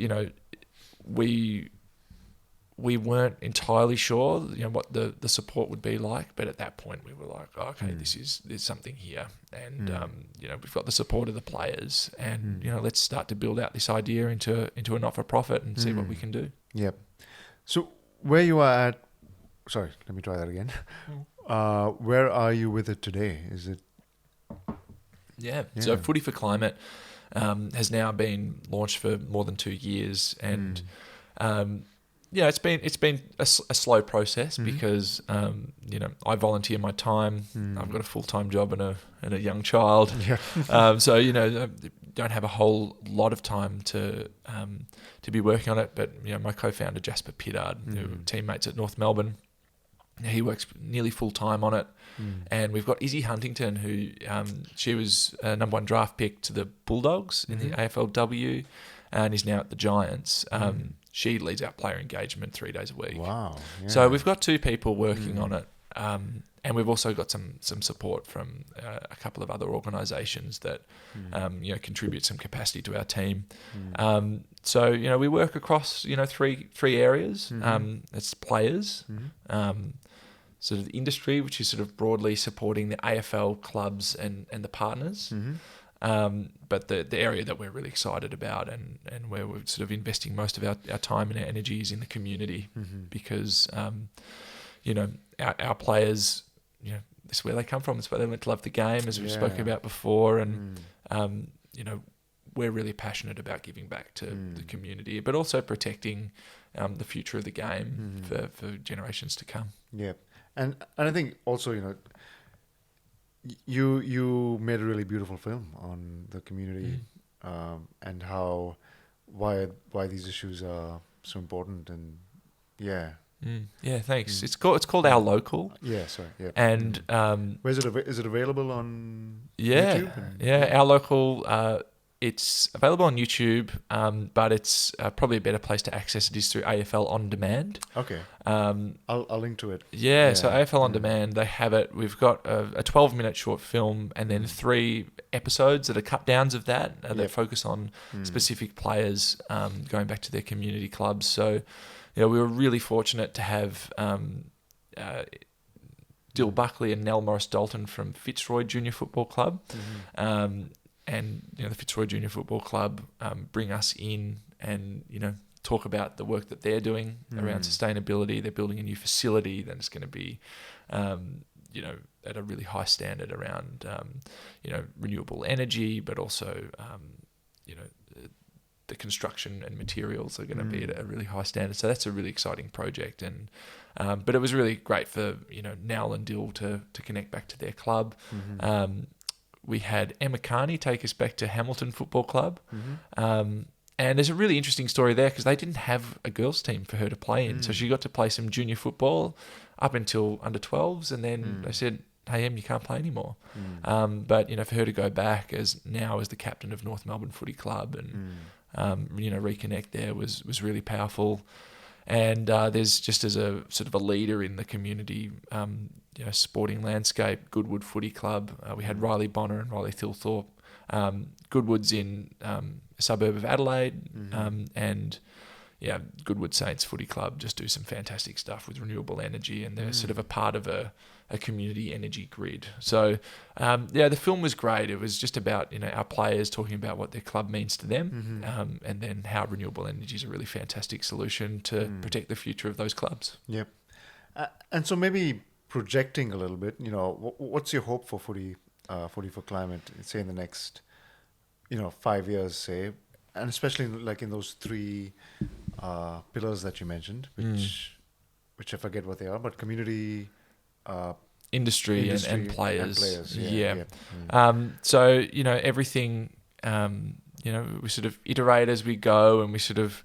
Speaker 1: we weren't entirely sure, what the support would be like, but at that point we were like, okay, there's something here, and we've got the support of the players, and let's start to build out this idea into a not-for-profit and see what we can do. Yep.
Speaker 2: So where you are at, sorry, let me try that again. Where are you with it today? Is it?
Speaker 1: Yeah. So Footy for Climate has now been launched for more than 2 years, and it's been a slow process because I volunteer my time. I've got a full-time job and a young child, so don't have a whole lot of time to be working on it. But my co-founder Jasper Pittard, who are teammates at North Melbourne, he works nearly full-time on it. And we've got Izzy Huntington, who she was a number 1 draft pick to the Bulldogs in the AFLW, and is now at the Giants. She leads our player engagement 3 days a week.
Speaker 2: Wow. Yeah.
Speaker 1: So we've got 2 people working on it. And we've also got some support from a couple of other organisations that, contribute some capacity to our team. So, we work across, 3 areas. It's players, sort of the industry, which is sort of broadly supporting the AFL clubs and the partners. But the area that we're really excited about and where we're sort of investing most of our time and our energy is in the community, because, our players, this is where they come from. It's where they learn to love the game, as we've spoken about before. And, we're really passionate about giving back to the community, but also protecting the future of the game for generations to come.
Speaker 2: Yeah. And I think also, you made a really beautiful film on the community and why these issues are so important, and
Speaker 1: thanks. It's called Our Local. And
Speaker 2: is it available on
Speaker 1: YouTube? Our Local. It's available on YouTube, but it's probably a better place to access it is through AFL On Demand.
Speaker 2: Okay. I'll link to it.
Speaker 1: So AFL On Demand, they have it. We've got a 12-minute short film and then 3 episodes that are cut downs of that that focus on specific players going back to their community clubs. So, we were really fortunate to have Dill Buckley and Nell Morris-Dalton from Fitzroy Junior Football Club. And the Fitzroy Junior Football Club bring us in and talk about the work that they're doing around sustainability. They're building a new facility that is going to be at a really high standard around renewable energy, but also the construction and materials are going to be at a really high standard. So that's a really exciting project, and but it was really great for Nell and Dill to connect back to their club. We had Emma Carney take us back to Hamilton Football Club. And there's a really interesting story there because they didn't have a girls team for her to play in. So she got to play some junior football up until under 12s. And then they said, hey, Em, you can't play anymore. But, for her to go back as the captain of North Melbourne Footy Club and, reconnect there was really powerful. And there's just as a sort of a leader in the community, sporting landscape, Goodwood Footy Club. We had Riley Bonner and Riley Thilthorpe. Goodwood's in a suburb of Adelaide, and Goodwood Saints Footy Club just do some fantastic stuff with renewable energy, and they're sort of a part of a community energy grid. So, the film was great. It was just about, our players talking about what their club means to them, and then how renewable energy is a really fantastic solution to protect the future of those clubs.
Speaker 2: Yep. And so maybe projecting a little bit, what's your hope for Footy for Climate, say in the next, 5 years, say, and especially like in those three pillars that you mentioned, which I forget what they are, but community,
Speaker 1: industry and players.
Speaker 2: Yeah.
Speaker 1: So, everything, we sort of iterate as we go, and we sort of,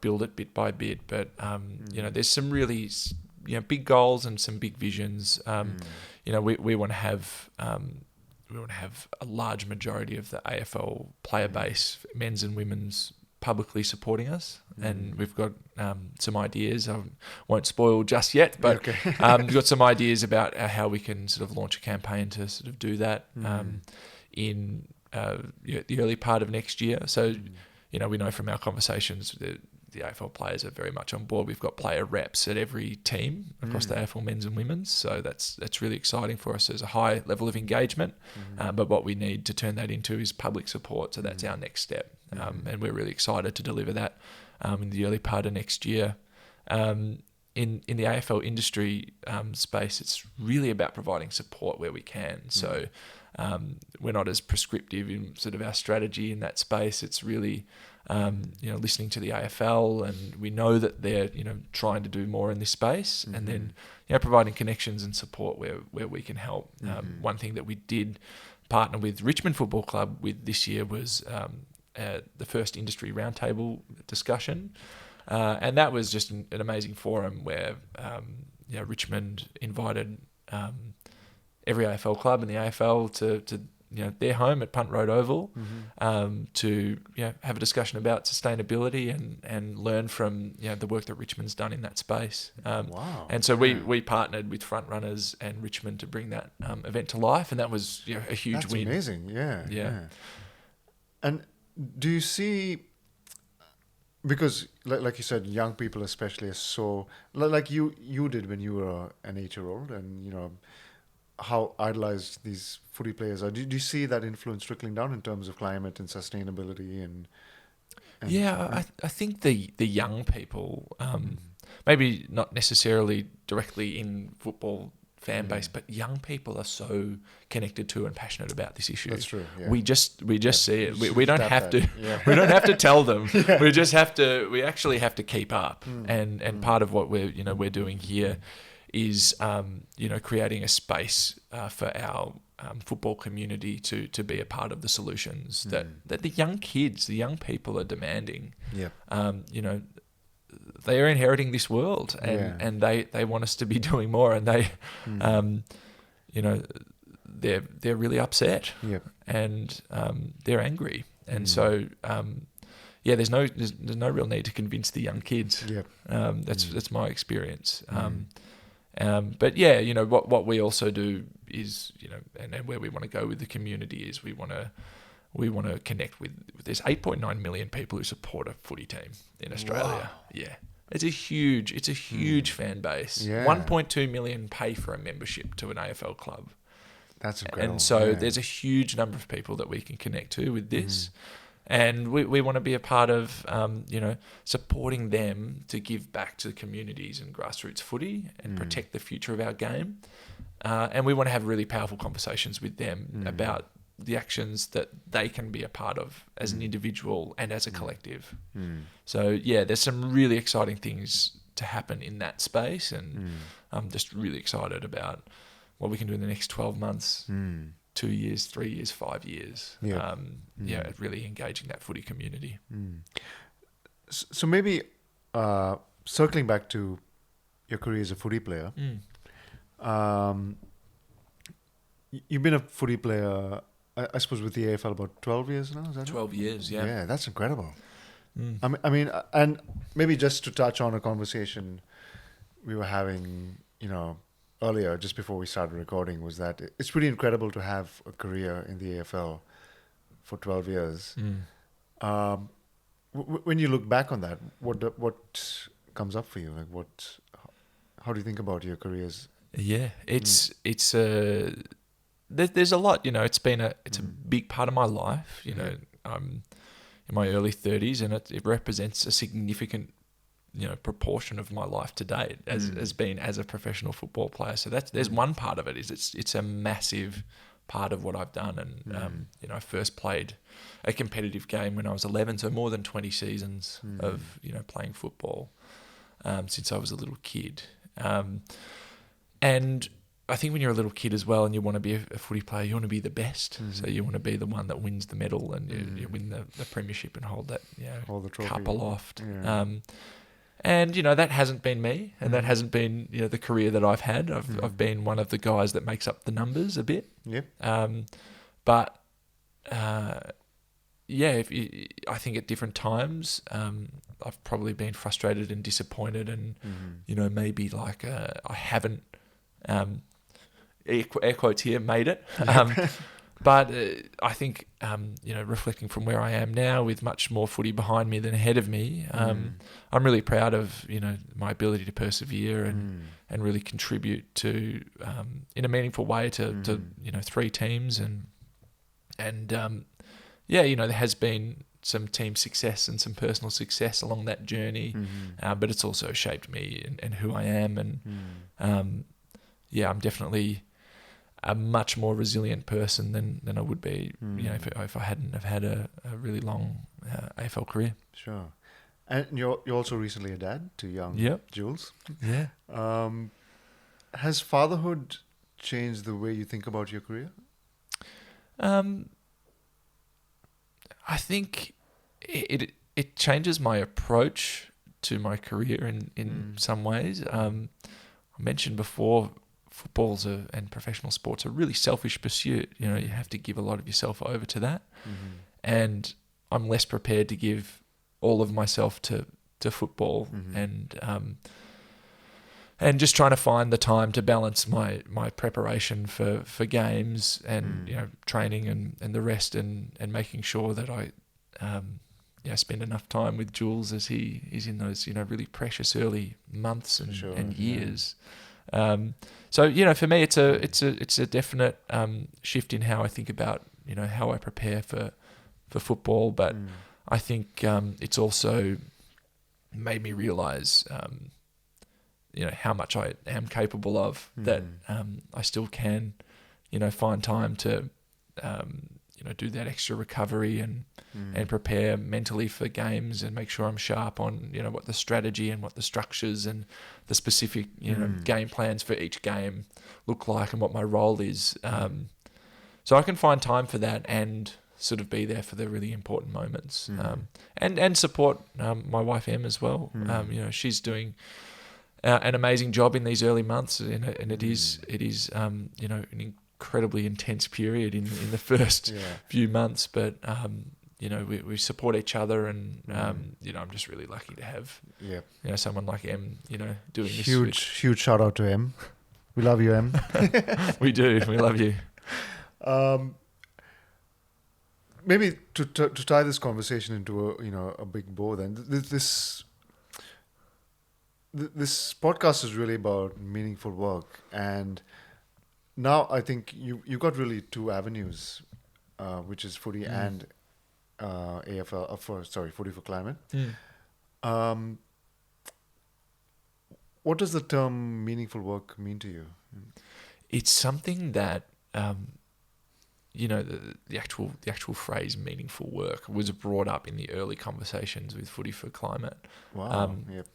Speaker 1: build it bit by bit. But, there's some really, big goals and some big visions. We want to have a large majority of the AFL player base, men's and women's, publicly supporting us, and we've got some ideas. I won't spoil just yet, but we've got some ideas about how we can sort of launch a campaign to sort of do that in the early part of next year. So, we know from our conversations that the AFL players are very much on board. We've got player reps at every team across the AFL men's and women's, so that's really exciting for us. There's a high level of engagement, but what we need to turn that into is public support. So that's our next step, and we're really excited to deliver that in the early part of next year. In the AFL industry space, it's really about providing support where we can. So we're not as prescriptive in sort of our strategy in that space. It's really listening to the AFL, and we know that they're trying to do more in this space, and then providing connections and support where we can help. One thing that we did partner with Richmond Football Club with this year was the first industry roundtable discussion, and that was just an amazing forum where Richmond invited every AFL club in the AFL to their home at Punt Road Oval, to have a discussion about sustainability and learn from the work that Richmond's done in that space.
Speaker 2: Wow!
Speaker 1: And so we partnered with Front Runners and Richmond to bring that event to life, and that was a huge win.
Speaker 2: That's amazing. Yeah. And do you see? Because, like you said, young people especially are so like you did when you were an 8-year-old, and how idolized these footy players are. Do you see that influence trickling down in terms of climate and sustainability and
Speaker 1: I think the young people, maybe not necessarily directly in football fan base, but young people are so connected to and passionate about this issue.
Speaker 2: That's true. Yeah.
Speaker 1: We just see it. We don't have to. We don't have to tell them. We just have to. We actually have to keep up. And part of what we're doing here is creating a space for our football community to be a part of the solutions that the young kids, the young people are demanding. They are inheriting this world, and they want us to be doing more, and they they're really upset, and they're angry, and so there's no real need to convince the young kids. That's my experience. But what we also do is, and where we want to go with the community is we want to connect with there's 8.9 million people who support a footy team in Australia. Wow. Yeah. It's a huge fan base. 1.2 million pay for a membership to an AFL club.
Speaker 2: That's incredible.
Speaker 1: And so there's a huge number of people that we can connect to with this. And we want to be a part of, supporting them to give back to the communities and grassroots footy and protect the future of our game. And we want to have really powerful conversations with them about the actions that they can be a part of as an individual and as a collective. So, there's some really exciting things to happen in that space. And I'm just really excited about what we can do in the next 12 months. 2 years, 3 years, 5 years. Really engaging that footy community.
Speaker 2: So maybe circling back to your career as a footy player, you've been a footy player, I suppose, with the AFL about 12 years now. Is that
Speaker 1: 12 years, yeah.
Speaker 2: Yeah, that's incredible. I mean, and maybe just to touch on a conversation we were having, earlier, just before we started recording, was that it's pretty incredible to have a career in the AFL for 12 years. When you look back on that, what comes up for you? Like how do you think about your careers?
Speaker 1: Yeah, it's there's a lot. It's a big part of my life. I'm in my early 30s, and it represents a significant proportion of my life to date as being as a professional football player. So there's one part of it is it's a massive part of what I've done. And I first played a competitive game when I was 11, so more than 20 seasons of playing football since I was a little kid. And I think when you're a little kid as well and you want to be a footy player, you want to be the best. So you want to be the one that wins the medal and you win the premiership and hold that
Speaker 2: hold the trophy
Speaker 1: cup aloft.
Speaker 2: Yeah.
Speaker 1: And that hasn't been me, and that hasn't been the career that I've had. I've been one of the guys that makes up the numbers a bit.
Speaker 2: Yep.
Speaker 1: But I think at different times I've probably been frustrated and disappointed, and maybe like I haven't air quotes here made it. But I think, reflecting from where I am now with much more footy behind me than ahead of me, I'm really proud of, my ability to persevere and really contribute to, in a meaningful way to 3 teams. And there has been some team success and some personal success along that journey, but it's also shaped me and who I am. And, I'm definitely a much more resilient person than I would be, if I hadn't have had a really long AFL career.
Speaker 2: Sure. And you're also recently a dad to young Jules.
Speaker 1: Yeah.
Speaker 2: Has fatherhood changed the way you think about your career?
Speaker 1: I think it changes my approach to my career in some ways. I mentioned before, footballs and professional sports are a really selfish pursuit. You have to give a lot of yourself over to that. And I'm less prepared to give all of myself to football, and just trying to find the time to balance my preparation for games and training and the rest, and making sure that I spend enough time with Jules as he is in those really precious early months and years. So for me, it's a definite shift in how I think about how I prepare for football, but I think it's also made me realise how much I am capable of. That I still can find time to do that extra recovery and prepare mentally for games and make sure I'm sharp on what the strategy and what the structures and the specific game plans for each game look like and what my role is. So I can find time for that and sort of be there for the really important moments, and support my wife Em as well. She's doing an amazing job in these early months, and it is an incredibly intense period in the first few months, but we support each other, and I'm just really lucky to have someone like Em doing this.
Speaker 2: Huge shout out to Em. We love you, Em.
Speaker 1: We do. We love you.
Speaker 2: Maybe to tie this conversation into a big bow, then this podcast is really about meaningful work, and now I think you've got really 2 avenues, which is footy and AFL. Footy for Climate. What does the term meaningful work mean to you?
Speaker 1: It's something that the actual phrase meaningful work was brought up in the early conversations with Footy for Climate.
Speaker 2: Wow. Yep.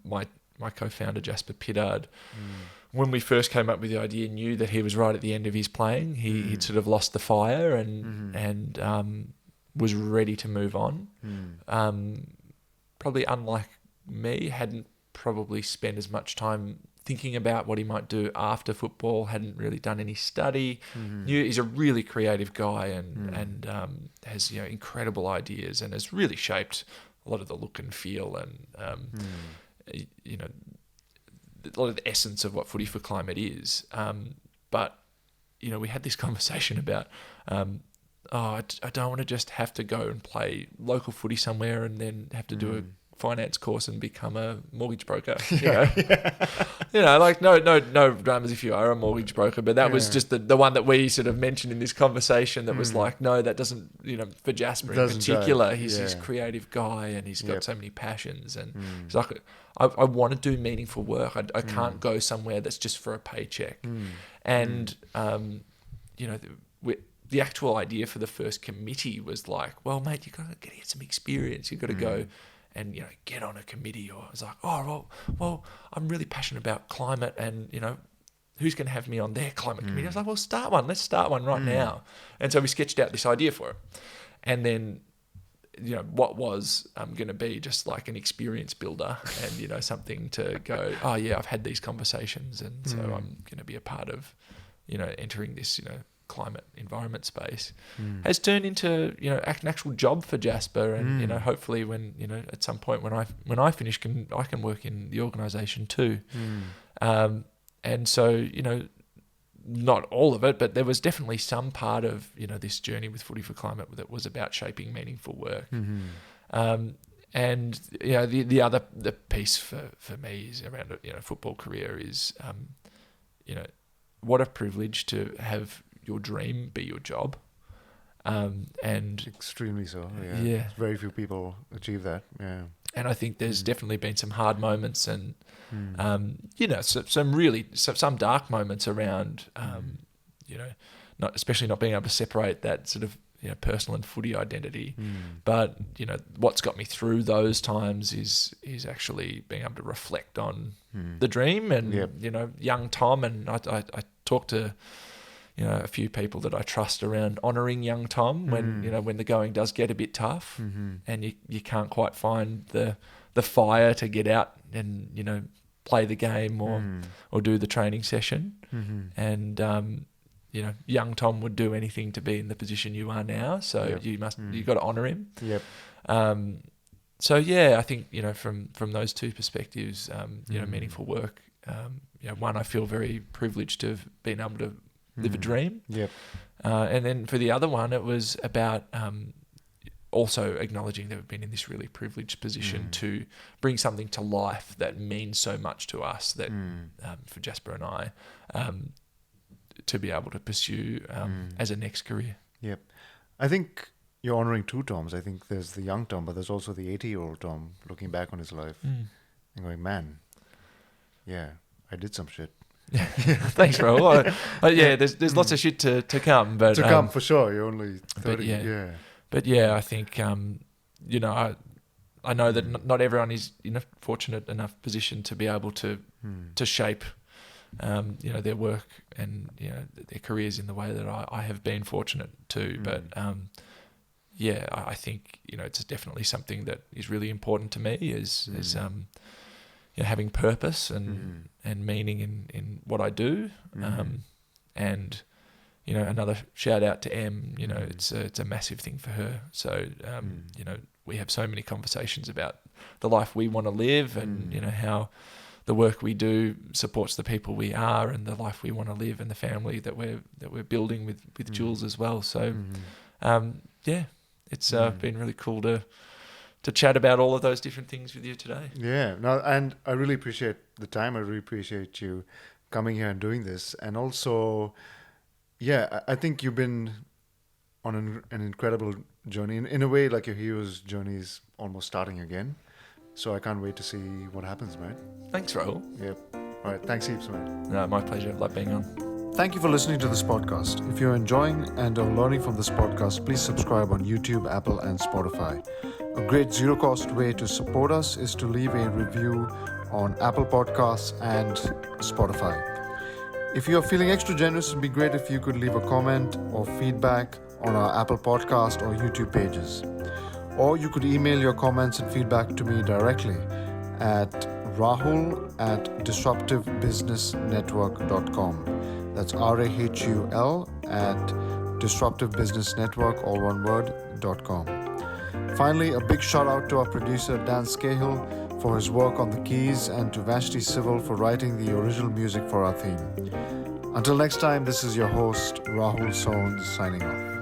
Speaker 1: My co-founder Jasper Pittard, when we first came up with the idea, knew that he was right at the end of his playing. He'd sort of lost the fire and was ready to move on. Probably unlike me, hadn't probably spent as much time thinking about what he might do after football, hadn't really done any study. Knew he's a really creative guy and has incredible ideas and has really shaped a lot of the look and feel and a lot of the essence of what Footy for Climate is. But we had this conversation about I don't want to just have to go and play local footy somewhere and then have to do a finance course and become a mortgage broker. Like no dramas if you are a mortgage broker, but that was just the one that we sort of mentioned in this conversation that was like, no, that doesn't, for Jasper in particular, he's this creative guy and he's got so many passions, and he's like, I want to do meaningful work. I can't go somewhere that's just for a paycheck. And the actual idea for the first committee was like, well, mate, you got to get some experience. You got to go and get on a committee. Or it's like, well, I'm really passionate about climate, and who's going to have me on their climate committee? I was like, well, start one. Let's start one right now. And so we sketched out this idea for it, and then what was going to be just like an experience builder, and something to go, oh yeah, I've had these conversations, and so I'm going to be a part of entering this climate environment space, has turned into an actual job for Jasper, and hopefully when at some point when I finish I can work in the organisation too. And so not all of it, but there was definitely some part of this journey with Footy for Climate that was about shaping meaningful work. And the piece for me is around football career is what a privilege to have your dream be your job, and
Speaker 2: extremely so. Yeah. Very few people achieve that. Yeah,
Speaker 1: and I think there's definitely been some hard moments, and some dark moments around, not being able to separate that sort of personal and footy identity. But what's got me through those times is actually being able to reflect on the dream, and young Tom, and I talked to a few people that I trust around honouring young Tom when the going does get a bit tough, and you can't quite find the fire to get out and play the game or do the training session, and young Tom would do anything to be in the position you are now. So you've got to honour him. So I think from those two perspectives, meaningful work. One, I feel very privileged to have been able to live a dream. And then for the other one, it was about also acknowledging that we've been in this really privileged position to bring something to life that means so much to us, that for Jasper and I, to be able to pursue as a next career.
Speaker 2: I think you're honouring two Toms. I think there's the young Tom, but there's also the 80-year-old Tom looking back on his life and going, man, I did some shit.
Speaker 1: Thanks, Rahul. There's lots of shit to come, but
Speaker 2: to come for sure. You're only 30.
Speaker 1: But I think I know that not everyone is fortunate enough position to be able to shape their work and their careers in the way that I have been fortunate to. But I think it's definitely something that is really important to me is having purpose and meaning in what I do. And another shout out to Em. It's a massive thing for her. So we have so many conversations about the life we want to live, and how the work we do supports the people we are and the life we want to live, and the family that we're building with Jules as well. So it's been really cool to chat about all of those different things with you today.
Speaker 2: And I really appreciate the time. I really appreciate you coming here and doing this. And also, I think you've been on an incredible journey. In a way, like your hero's journey is almost starting again. So I can't wait to see what happens, mate.
Speaker 1: Thanks, Rahul.
Speaker 2: All right. Thanks heaps, mate.
Speaker 1: No, my pleasure. Love being on.
Speaker 2: Thank you for listening to this podcast. If you're enjoying and are learning from this podcast, please subscribe on YouTube, Apple, and Spotify. A great zero-cost way to support us is to leave a review on Apple Podcasts and Spotify. If you are feeling extra generous, it would be great if you could leave a comment or feedback on our Apple Podcast or YouTube pages. Or you could email your comments and feedback to me directly at rahul@disruptivebusinessnetwork.com. That's RAHUL @disruptivebusinessnetwork, all one word, .com. Finally, a big shout out to our producer Dan Scahill for his work on the keys, and to Vashti Civil for writing the original music for our theme. Until next time, this is your host, Rahul Sohn, signing off.